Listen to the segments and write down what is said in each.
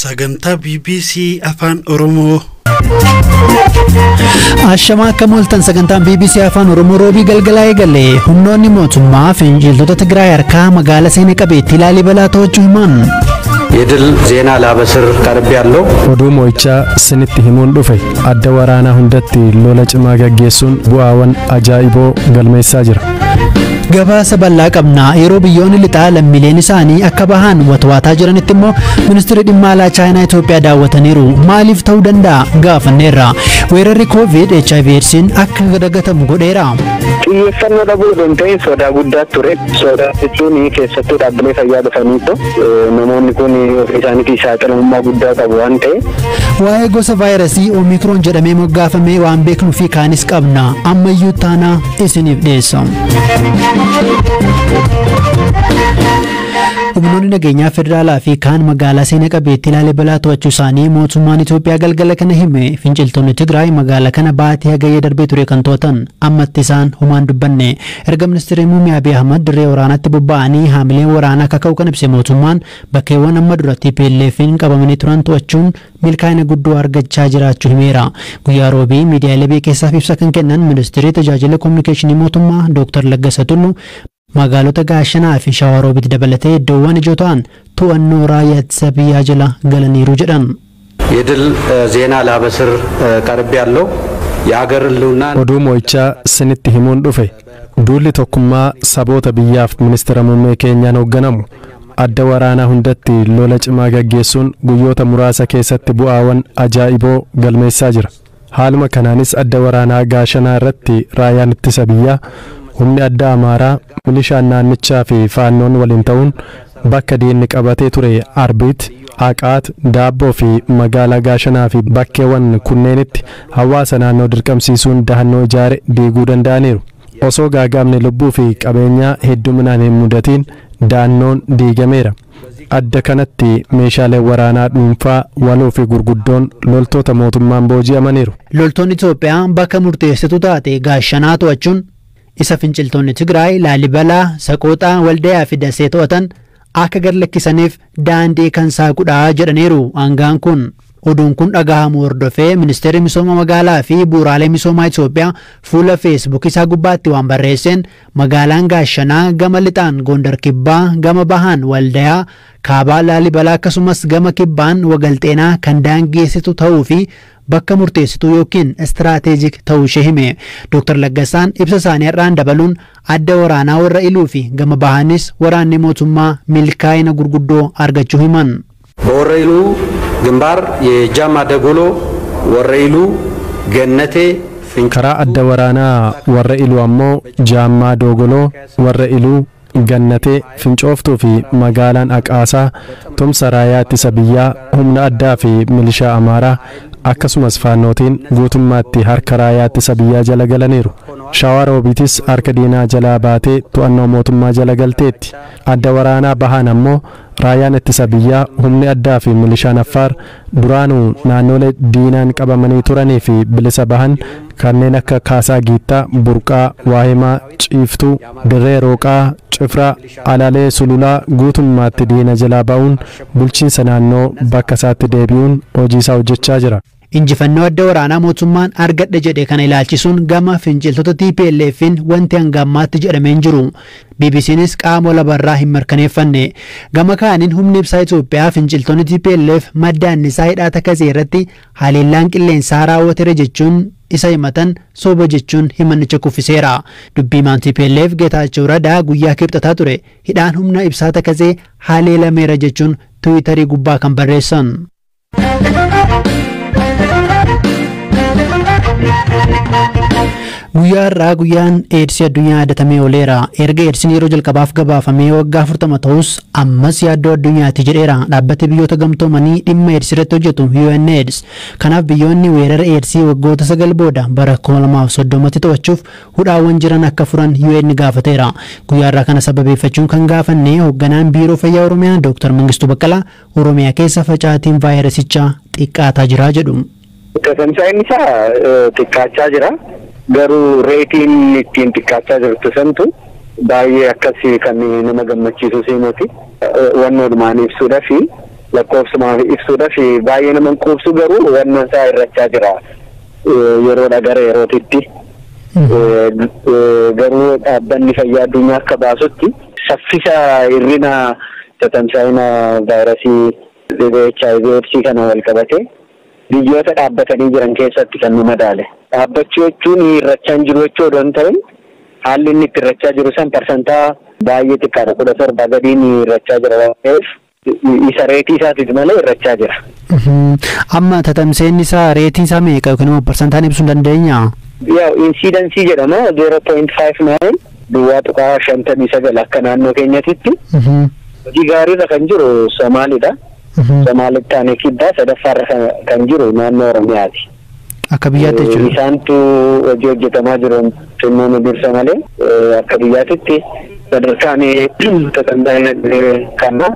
sagantaa BBC Afaan Oromoo. Ashama akka mooltan sagantaan BBC Afaan Oromoo roobii galgalaa eegale humnoonni mootummaa finciltoota Tigraay harkaa magaalaa seenaa qabeettii Laalibalaa to'achuu himan. የድል ዜና ላበስር ቀርብ ያለው oduu moo'ichaa sinitti himuun dhufe adda waraanaa hundatti lola cimaa gaggeessuun bu'aawwan ajaa'iboo galmeessaa jira. Gabaasa bal'aa qabna yeroo biyyoonni lixaa lammiileen isaanii akka bahan watwaataa jiranitti immoo ministeerri dhimma alaa Chaayinaa Itoophiyaa daawwataniiru. Maaliif ta'uu danda'a gaafanneerra. Weerarri COVID HIV/AIDSiin akka dagatamu godheera. Xiyyeeffannoo dhabuu danda'e sodaa guddaa ture. Sodaa jechuun keessattuu dhaabbilee fayyaa dhufaniitu namoonni kun ofii isaaniitii saaxilamummaa guddaa qabu waan ta'eef. Waa'ee gosa vaayirasii Omikroon jedhamee moggaafamee waan beeknuu fi kaanis qabna. Ammayyuu taanaa isiniif dhiyeessa. Humnoonni nageenyaa federaalaa fi kaan magaalaa seenaa qabeettii Laalibalaa to'achuu isaanii mootummaan Itoophiyaa galgala kana hime. Finciltoonni Tigraay magaalaa kana baatii hagayya darbee ture kan to'atan ammatti isaan humaan dubbanne. Erga ministeerri muummee Abiy Ahmad dirree waraanaatti bobba'anii haamileen waraanaa kaka'u kan ibse mootummaan bakkeewwan amma duratti PLF'n qabamanii turan to'achuun milkaa'ina guddoo argachaa jiraachuu himeera. Guyyaa roobii miidiyaalee biyya keessaaf ibsa kan kennan ministeerri tajaajila kominikeeshinii mootummaa Dr. Laggasaa Tulluu magaalota Gaashanaa fi Shawaroobitti dabalatee iddoowwan ijoo ta'an to'annoo raayyaa ittisa biyyaa jala galaniiru jedhan. የድል ዜና ላበስር ቀርብ ያለው የሀገር ህልውና oduu moo'ichaa sinitti himuun dhufe duulli tokkummaa saboota biyyaaf ministeera muummee keenyaan hoogganamu adda waraanaa hundatti lola cimaa gaggeessuun guyyoota muraasa keessatti bu'aawwan ajaa'iboo galmeessaa jira. Haaluma kanaanis adda waraanaa Gaashanaa irratti raayyaan ittisa biyyaa humni adda Amaaraa milishaan naannichaa fi faannoon waliin ta'uun bakka diinni qabatee ture Arbiit, Aqaat, Daabboo fi magaalaa Gaashanaa fi bakkeewwan kunneenitti hawaasa naannoo dirqamsiisuun dahannoo ijaare diiguu danda'aniiru. Osoo gaagaamni lubbuu fi qabeenyaa hedduminaan hin mudatiin daannoon diigameera. Adda kanatti meeshaalee waraanaa dhuunfaa waloo fi gurguddoon loltoota mootummaan booji'amaniiru. Loltoonni Itoophiyaa bakka murteessituu taate Gaashanaa to'achuun isa finciltoonni Tigraay Laalibalaa, Saqooxaa, Waldayaa fi Dasee to'atan akka gad lakkisaniif daandii kan saaqudhaa jedhaniiru. Aangaan kun oduun kun dhagahamu hordofee ministeerri misooma magaalaa fi bu'uuraalee misoomaa Itoophiyaa fuula Facebook isaa gubbaatti waan barreesseen magaalaan Gaashanaa gama lixaan Gondar Kibbaa, gama bahaan Waldayaa, kaabaa Laalibalaa akkasumas gama kibbaan Wagalxeenaa kan daangeessitu ta'uu fi bakka murteessituu yookiin istiraatejik ta'uu ishee hime. Dr. Laggasaan ibsa isaanii irraan dabaluun adda waraanaa warra iluu fi gama bahaanis waraanni mootummaa milkaa'ina gurguddoo argachuu himan. በወረኢሉ ግንባር የጃማ ደጎሎ ወረኢሉ ገነቴ karaa adda waraanaa warra iluu ammoo Jaammaa Dogoloo, warra iluu Gannatee, Fincooftuu fi magaalaan Aqaasaa tumsa raayyaa ittisa biyyaa humna addaa fi milishaa Amaaraa akkasumas faannootiin guutummaatti harka raayyaa ittisa biyyaa jala galaniiru. Shawaroobitis harka diinaa jalaa baatee to'annoo mootummaa jala galteetti. Adda waraanaa bahaan ammoo raayyaan ittisa biyyaa humni addaa fi milishaan Affaar duraanuu naannolee diinaan qabamanii turanii fi bilisa bahan kanneen akka Kaasaa Giittaa, Burqaa, Waahimaa, Ciiftuu, Dirree Rooqaa, Cifraa, Alaalee Sululaa guutummaatti diina jalaa ba'uun bulchiinsa naannoo bakka isaatti deebi'uun hojii isaa hojjechaa jira. Injifannoo adda waraanaa mootummaan argadhe jedhe kana ilaalchisuun gama finciltoota TPLF'n wanti hanga ammaatti jedhamee hin jiru. BBCnis qaama labarraa hin mirkaneeffanne. Gama kaaniin humni ibsaa Itoophiyaa finciltoonni TPLF madda annisaa hidhaa Takasee irratti haleellaan qilleensaa raawwateera jechuun isa himatan soba jechuun himannicha kuffiseera. Dubbiimaan TPLF Geetaachoo Radaa guyyaa kibxataa ture hidhaan humna ibsaa Takasee haleelameera jechuun Tiwiitarii gubbaa kan barreessan. Guyyaa irraa guyyaan eedsii addunyaa yaadatamee ooleera. Erga eedsiin yeroo jalqabaaf gabaafamee waggaa 40 ta'us ammas yaaddoo addunyaati jedheera dhaabbata biyyoota gamtoomanii dhimma eedsii irratti hojjetu UNAIDS. Kanaaf biyyoonni weerara eedsii waggoota 9 booda bara 2030tti to'achuuf hudhaawwan jiran akka furan UN gaafateera. Guyyaa irraa kana sababeeffachuun kan gaafanne hoogganaan biiroo fayyaa Oromiyaa Dr. Mangistuu Baqqalaa Oromiyaa keessa facaatiin vaayirasichaa xiqqaataa jira jedhu. Tamsaa'inni isaa xiqqaachaa jira. Garuu reetiin ittiin xiqqaachaa jirtu santu baay'ee akkasii kan nama gammachiisu miti. Wannoodhumaan ibsuudhaa fi lakkoofsumaa fi ibsuudhaaf baay'ee nama quubsu garuu wannan isaa irrachaa jira yeroodha gara yerootitti. Garuu dhaabbanni fayyaa addunyaa akka baasutti saffisa hir'ina tatamsaa'ina vaayirasii HIV/AIDS kana wal qabate biyyoota dhaabbatanii jiran keessatti kan nu madaale. Dhaabbachuu jechuun hir'achaa jiru jechuu odoo hin ta'in haalli inni itti hir'achaa jiru san parsantaa baay'ee xiqqaadha 17 gadiin hir'achaa jira waan ta'eef isa reetii isaatiif malee hir'achaa jira. Amma tatamsa'inni isaa reetiin isaa meeqa yookiin immoo parsantaan ibsuu dandeenya? Yaa insidansii jedhama 0.59 duwwaa tuqaa 59 akka naannoo keenyatitti. Hojii gaariirra kan jiru Somaaliidha. Somaalitti aanee kibbaa sadaffaarra kan jiru naannoo Oromiyaati. Akka biyyaatti jechuudha. Isaantu hojii hojjetamaa jiru xinnoo nu dursa malee akka biyyaatitti sadarkaan tatamsaa'ina kana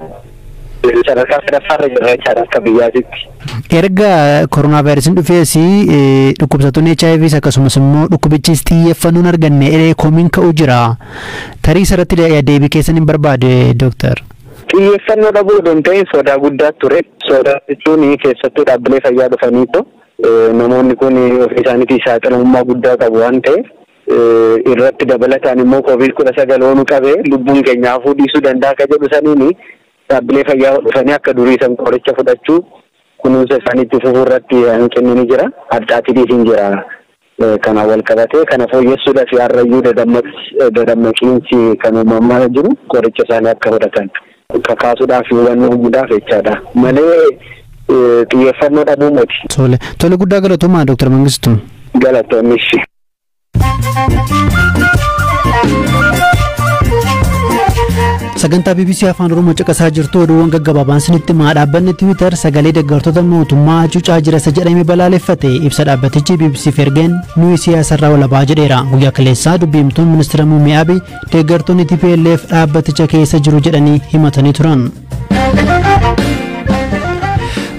sadarkaa sadaffaarra jira jechaadha akka biyyaatitti. Erga koronaa vaayirasiin dhufeesi dhukkubsattoonni HIVs akkasumas immoo dhukkubichis xiyyeeffannoon arganne komiin ka'uu jira. Tarii isarratti deebii keessan hin barbaade Dooktar. Xiyyeeffannoo dhabuu odoo hin ta'in sodaa guddaa ture. Sodaa jechuun keessattuu dhaabbilee fayyaa dhufaniitu namoonni kun ofii isaaniitii saaxilamummaa guddaa qabu waan ta'eef irratti dabalataan immoo COVID-19 oonu qabee lubbuun keenya hafuu dhiisuu danda'a akka jedhu saniini dhaabbilee fayyaa dhufanii akka durii san qoricha fudhachuu kunuunsa isaaniitti fufuu irratti hanqinni ni jira. Addaatiinis hin jira. Kana wal qabatee kana fooyyessuudhaaf har'ayyuu dadammaqiinsi kan uumamaa jiru qoricha isaanii akka fudhatan kakaasuudhaaf hubannoo uumuudhaaf jechaadha. Malee xiyyeeffannoo dhabuu miti. Tole guddaa galatoomaa Dooktar Mangistuu. Galatoomis. Sagantaa BBC Afaan Oromoo caqasaa jirtu oduuwwan gaggabaabaan sinitti himaa dhaabbanni Twitter sagalee deeggartoota mootummaa hacuucaa jira isa jedhame balaaleffate ibsa dhaabbatichi BBCf ergeen nuyi siyaasarraa walabaa jedheera. Guyyaa kaleessaa dubbiimtuun ministeera muummee Abiy deeggartoonni TPLF dhaabbaticha keessa jiru jedhanii himatanii turan.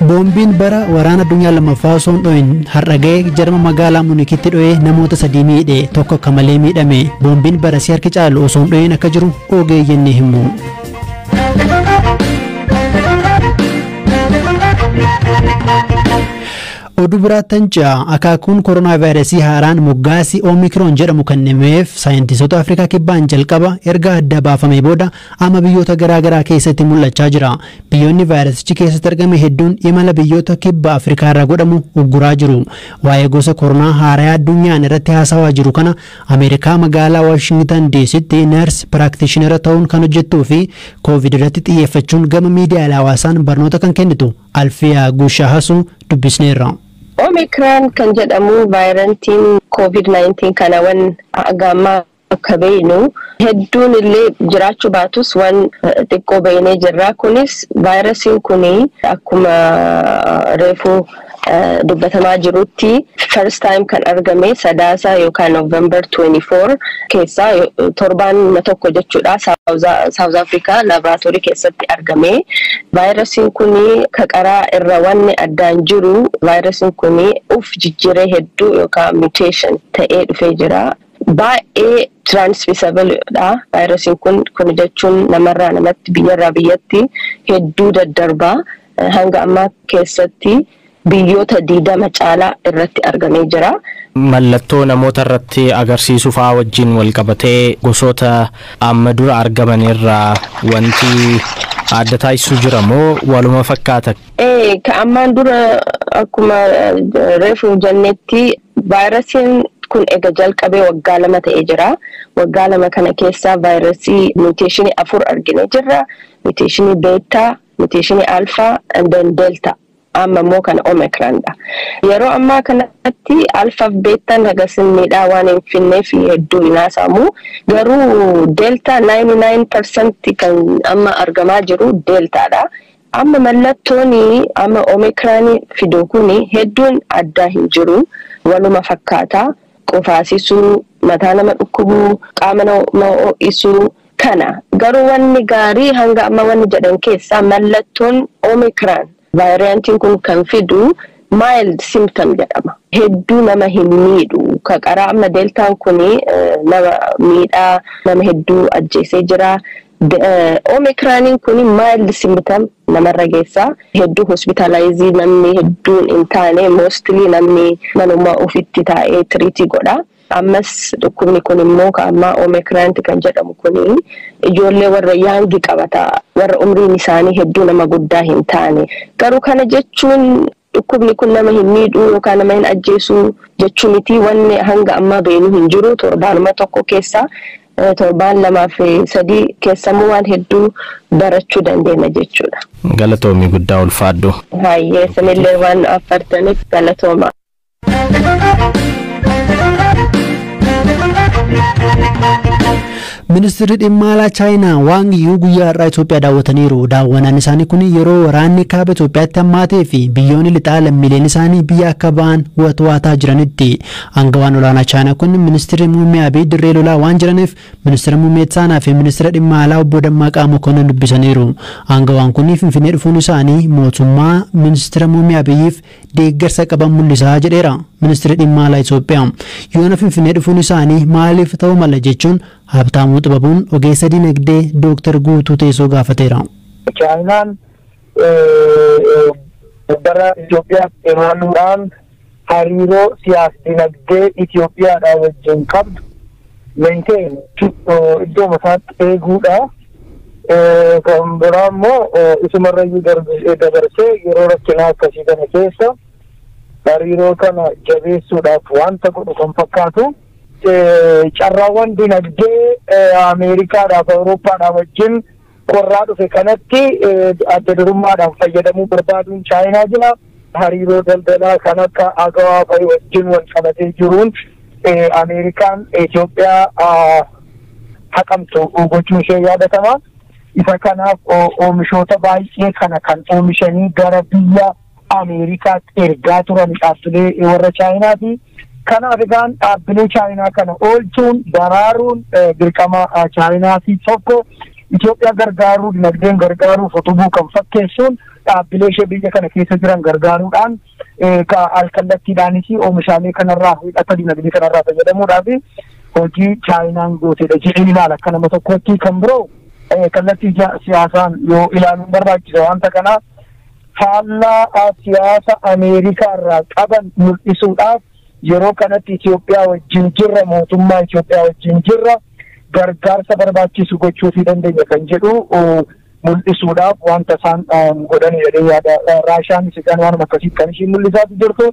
Boombiin bara waraana addunyaa lammaffaa osoo hin dho'in har'a ga'ee jarma magaalaa Munikitti dho'ee namoota 3 miidhe tokko akka malee miidhame. Boombiin barasii harki caalu osoo hin dho'in akka jiru ogeeyyiin ni himu. Oduu biraattan ja'a akaakuun koronaa vaayirasii haaraan moggaasii Omikron jedhamu kan himeef saayintistoota Afrikaa kibbaan jalqaba erga adda baafamee booda amma biyyoota garaagaraa keessatti mul'achaa jira. Biyyoonni vaayirasichi keessatti argame hedduun imala biyyoota kibba Afrikaa irraa godhamu ugguraa jiru. Waa'ee gosa koronaa haaraa addunyaan irratti haasawaa jiru kana Ameerikaa magaalaa Washington DC'tti nurse practitioner ta'uun kan hojjettuu fi COVID irratti xiyyeeffachuun gama miidiyaa hawaasaan barnoota kan kennitu Alfiyaa Gushaahasu dubbisneerra. Omicron kan jedhamu vaayirantiin COVID-19 kana wan agamaa akka beeynu hedduun illee jiraachuu baatus wan xiqqoo beeynee jirra. Kunis vaayirasiin kuni akkuma reefuu dubbatamaa jirutti first time kan argame sadaasa yookaan November 24 keessaa torbaan tokko jechuudha South Africa laboratory keessatti argame. Vaayirasiin kuni kaqaraa irra wanni addaan jiru vaayirasiin kuni jijjiiree hedduu yookaan mutation ta'ee dhufee jira. Baay'ee transmissible dha. Vaayirasiin kun jechuun namarraa namatti biyyarraa biyyatti hedduu daddarbaa hanga ammaa keessatti biyyoota 20 caalaa irratti argamee jira. Mallattoo namoota irratti agarsiisuu fa'aa wajjin wal qabatee gosoota amma dura argaman irraa wanti adda taasisuu jira moo waluma fakkaata? Ka ammaan dura akkuma reefu jennetti vaayirasiin kun ega jalqabee waggaa 2 ta'ee jira. Waggaa 2 kana keessaa vaayirasii mutation 4 argine jirra. Mutation beta, mutation alpha and then delta. Amma immoo kan Omicron dha. Yeroo ammaa kanatti alpha beta hagasin miidhaa waan hin finneef hedduu hin haasamu. Garuu delta 99% kan amma argamaa jiru delta dha. Amma mallattooni amma Omicron fidu kuni hedduun adda hin jiru. Waluma fakkaata. Qufaasisuu, mataa nama dhukkubuu, qaama nama ho'isuu kana. Garuu wanni gaarii hanga amma wanni jedhan keessaa mallattoon Omicron vaayiraantiin kun kan fidu mild symptom jedhama. Hedduu nama hin miidhu. Kaqaraa amma deltaan kuni nama miidhaa nama hedduu ajjeesee jira. Omicroniin kuni mild symptom namarra geessa. Hedduu hospitalizii namni hedduun hin taane mostly namni manuma ofitti taa'ee tiriitii godha. Ammas dhukkubni kun immoo amma Omicron kan jedhamu kun ijoollee warra yaangi qabata, warra umriin isaanii hedduu nama guddaa hin taane. Garuu kana jechuun dhukkubni kun nama hin miidhuu yookaan nama hin ajjeesuu jechuu miti. Wanni hanga amma beenu hin jiru. Torbaanuma tokko keessa torbaan 2 fi 3 keessamuu waan hedduu barachuu dandeenya jechuudha. Galatoomii guddaa ulfaadhu. Hayyee sanillee waan affartaniif galatooma. Ministeerri dhimma alaa Chaayinaa Wang Yi guyyaa har'aa Itoophiyaa daawwataniiru. Daawwannaan isaanii kun yeroo waraanni kaaba Itoophiyaatti hammaatee fi biyyoonni lixaa lammiileen isaanii biyya akka ba'an watwaataa jiranitti. Aangawaan olaanaa Chaayinaa kun ministeerri muummee Abiy dirree lolaa waan jiraniif ministeera muummee Tsaanaa fi ministeera dhimma alaa obbo Dammaqaa Mokonnon dubbisaniiru. Aangawaan kun Finfinnee dhufuun isaanii mootummaa ministeera muummee Abiyyiif deeggarsa qaban mul'isaa jedheera. Ministeerri dhimma alaa Itoophiyaa yoona Finfinnee dhufuun isaanii maaliif ta'uu mala jechuun Habtaamuu Xibabuun ogeessa dinagdee Dr. Guutuu Teessoo gaafateera. Chaayinaan bara Itoophiyaatti imaaluudhaan hariiroo siyaas-dinagdee Itoophiyaadhaa wajjin qabdu maintain iddoo isaatti eeguudha. Kan biraa immoo isumarrayyuu dabarsee yeroo rakkinaa akkasii kana keessa hariiroo kana jabeessuudhaaf wanta godhu kan fakkaatu. Carraawwan dinagdee Ameerikaadhaaf Awurooppaadhaaf wajjin qorraa dhufe kanatti adda durummaadhaan fayyadamuu barbaaduun Chaayinaa jira. Hariiroo daldalaa kan akka Agawaa fa'i wajjin wal qabatee jiruun Ameerikaan Itoophiyaa haqamtu gochuun ishee yaadatama. Isa kanaaf oomishoota baay'ee kana kan oomishanii gara biyya Ameerikaatti ergaa turan dhaabbilee warra Chaayinaati. Kanaaf egaan dhaabbilee Chaayinaa kana oolchuun daraaruun dirqama Chaayinaati. Tokko Itoophiyaa gargaaruu, dinagdeen gargaaruuf utubuu kan fakkeessuun dhaabbilee ishee biyya kana keessa jiran gargaaruudhaan alkallattiidhaanis oomishaalee kanarraa hidhata dinagdee kanarraa fayyadamuudhaaf hojii Chaayinaan gootedha jedhanii ilaala akka nama tokkotti. Kan biroo kallattii siyaasaan yoo ilaaluun barbaachisa wanta kana faallaa siyaasa Ameerikaa irraa qaban mul'isuudhaaf yeroo kanatti Itoophiyaa wajjin jirra, mootummaa Itoophiyaa wajjin jirra, gargaarsa barbaachisu gochuu fi dandeenya kan jedhu mul'isuudhaaf wanta isaan godhanii jedhee yaada. Raashiyaan isigaan waan akkasii kan isheen mul'isaa jirtu.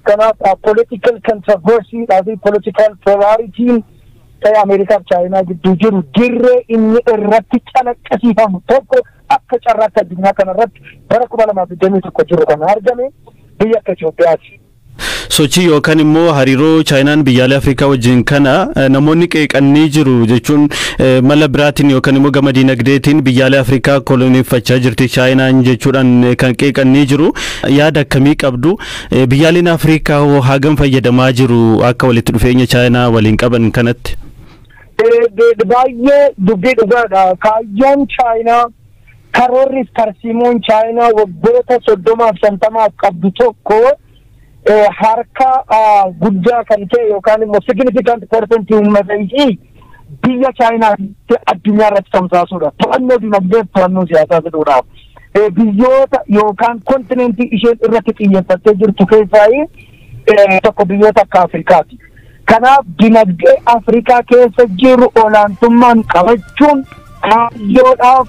Kanaaf political controversy fi political polaritiin Ameerikaa fi Chaayinaa gidduu jiru dirree inni irratti calaqqisiifamu tokko akka carraatti addunyaa kanarratti bara 2021 jiru kan argame biyya akka Itoophiyaati. Sochii yookaan immoo hariiroo Chaayinaan biyyaalee Afrikaa wajjin kana namoonni qeeqanii jiru jechuun mala biraatiin yookaan immoo gama dinagdeetiin biyyaalee Afrikaa koloneeffachaa jirti Chaayinaan jechuudhaan kan qeeqanii jiru. Yaada akkamii qabdu? Biyyaaleen Afrikaa hagam fayyadamaa jiru akka walitti dhufeenya Chaayinaa waliin qaban kanatti? Baay'ee dubbii dhugaadha. Kaayyoon Chaayinaa karoorri tarsiimoon Chaayinaa waggoota 30-50 qabdu tokko harka guddaa kan ta'e yookaan immoo significant percent uummata ishii biyya Chaayinaatti addunyaa irratti tamsaasuudha. To'annoo dinagdee to'annoo siyaasaa fiduudhaaf biyyoota yookaan kontinentii isheen irratti xiyyeeffattee jirtu keessaa tokko biyyoota akka Afrikaati. Kanaaf dinagdee Afrikaa keessa jiru olaantummaan qabachuun kaayyoodhaaf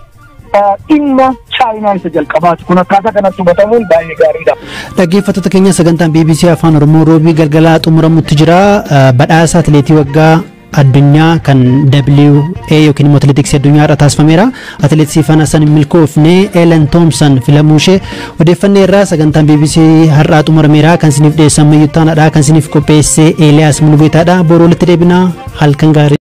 dhimma Chaayinaa isa jalqabaati. Kun akkaataa kanatti hubatamuun baay'ee gaariidha. Dhaggeeffattoota keenya sagantaan BBC Afaan Oromoo roobii galgalaa xumuramutti jira. Badhaasa atileetii waggaa addunyaa kan WA yookiin immoo atileetiksii addunyaa irra taasifameera. Atileet Siifan Hassan milkoofne Ellen Thompson filamuu ishee odeeffannee irraa sagantaan BBC har'aa xumurameera. Kan isiniif dhiyeessan Mayyuu Taanaadha. Kan isiniif qopheesse Eeliyaas Mulgeetaadha. Boroo walitti deebinaa halkan gaarii.